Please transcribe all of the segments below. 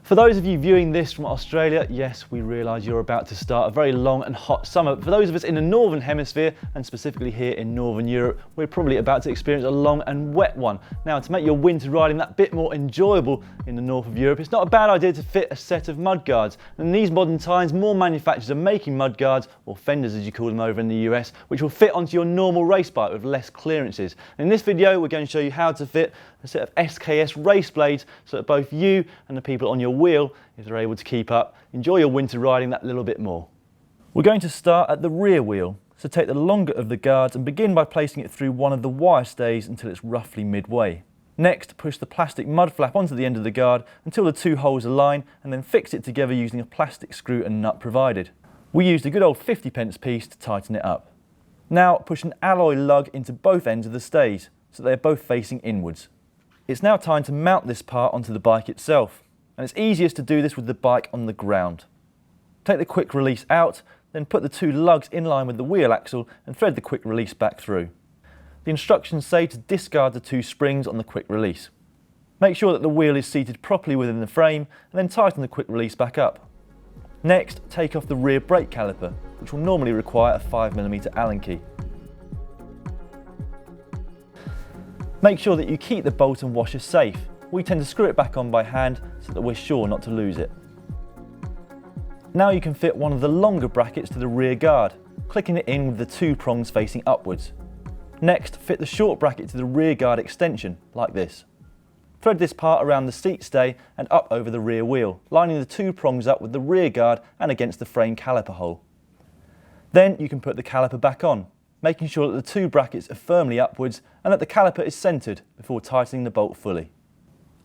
For those of you viewing this from Australia, yes, we realise you're about to start a very long and hot summer. For those of us in the Northern Hemisphere, and specifically here in Northern Europe, we're probably about to experience a long and wet one. Now, to make your winter riding that bit more enjoyable in the north of Europe, it's not a bad idea to fit a set of mudguards. And in these modern times, more manufacturers are making mudguards, or fenders as you call them over in the US, which will fit onto your normal race bike with less clearances. In this video, we're going to show you how to fit a set of SKS race blades so that both you and the people on your wheel, if they're able to keep up, enjoy your winter riding that little bit more. We're going to start at the rear wheel, so take the longer of the guards and begin by placing it through one of the wire stays until it's roughly midway. Next, push the plastic mud flap onto the end of the guard until the two holes align, and then fix it together using a plastic screw and nut provided. We used a good old 50p piece to tighten it up. Now push an alloy lug into both ends of the stays so they're both facing inwards. It's now time to mount this part onto the bike itself, and it's easiest to do this with the bike on the ground. Take the quick release out, then put the two lugs in line with the wheel axle and thread the quick release back through. The instructions say to discard the two springs on the quick release. Make sure that the wheel is seated properly within the frame and then tighten the quick release back up. Next, take off the rear brake caliper, which will normally require a 5mm Allen key. Make sure that you keep the bolt and washer safe. We tend to screw it back on by hand so that we're sure not to lose it. Now you can fit one of the longer brackets to the rear guard, clicking it in with the two prongs facing upwards. Next, fit the short bracket to the rear guard extension, like this. Thread this part around the seat stay and up over the rear wheel, lining the two prongs up with the rear guard and against the frame caliper hole. Then you can put the caliper back on, making sure that the two brackets are firmly upwards and that the caliper is centred before tightening the bolt fully.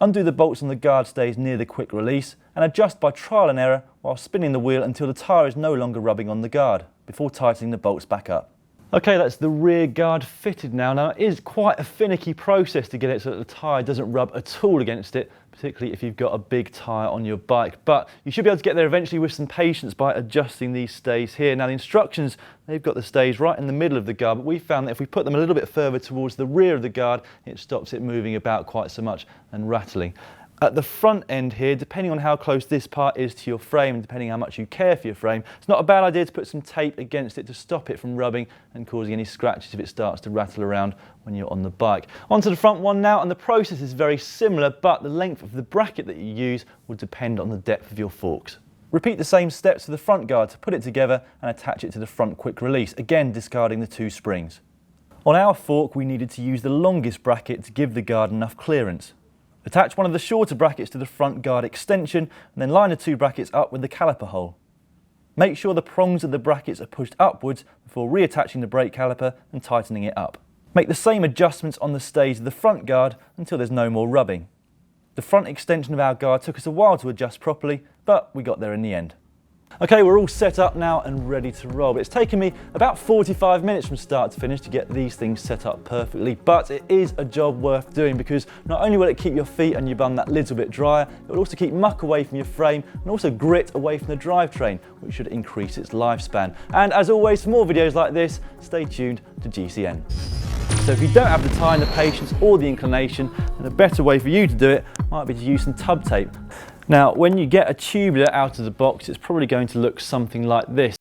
Undo the bolts on the guard stays near the quick release and adjust by trial and error while spinning the wheel until the tyre is no longer rubbing on the guard, before tightening the bolts back up. Okay, that's the rear guard fitted now. Now, it is quite a finicky process to get it so that the tyre doesn't rub at all against it, particularly if you've got a big tyre on your bike. But you should be able to get there eventually with some patience by adjusting these stays here. Now, the instructions, they've got the stays right in the middle of the guard, but we found that if we put them a little bit further towards the rear of the guard, it stops it moving about quite so much and rattling. At the front end here, depending on how close this part is to your frame and depending how much you care for your frame, it's not a bad idea to put some tape against it to stop it from rubbing and causing any scratches if it starts to rattle around when you're on the bike. Onto the front one now, and the process is very similar, but the length of the bracket that you use will depend on the depth of your forks. Repeat the same steps to the front guard to put it together and attach it to the front quick release, again discarding the two springs. On our fork, we needed to use the longest bracket to give the guard enough clearance. Attach one of the shorter brackets to the front guard extension and then line the two brackets up with the caliper hole. Make sure the prongs of the brackets are pushed upwards before reattaching the brake caliper and tightening it up. Make the same adjustments on the stays of the front guard until there's no more rubbing. The front extension of our guard took us a while to adjust properly, but we got there in the end. Okay, we're all set up now and ready to roll. It's taken me about 45 minutes from start to finish to get these things set up perfectly, but it is a job worth doing because not only will it keep your feet and your bum that little bit drier, it will also keep muck away from your frame and also grit away from the drivetrain, which should increase its lifespan. And as always, for more videos like this, stay tuned to GCN. So if you don't have the time, the patience or the inclination, then a better way for you to do it might be to use some tub tape. Now, when you get a tubular out of the box, it's probably going to look something like this.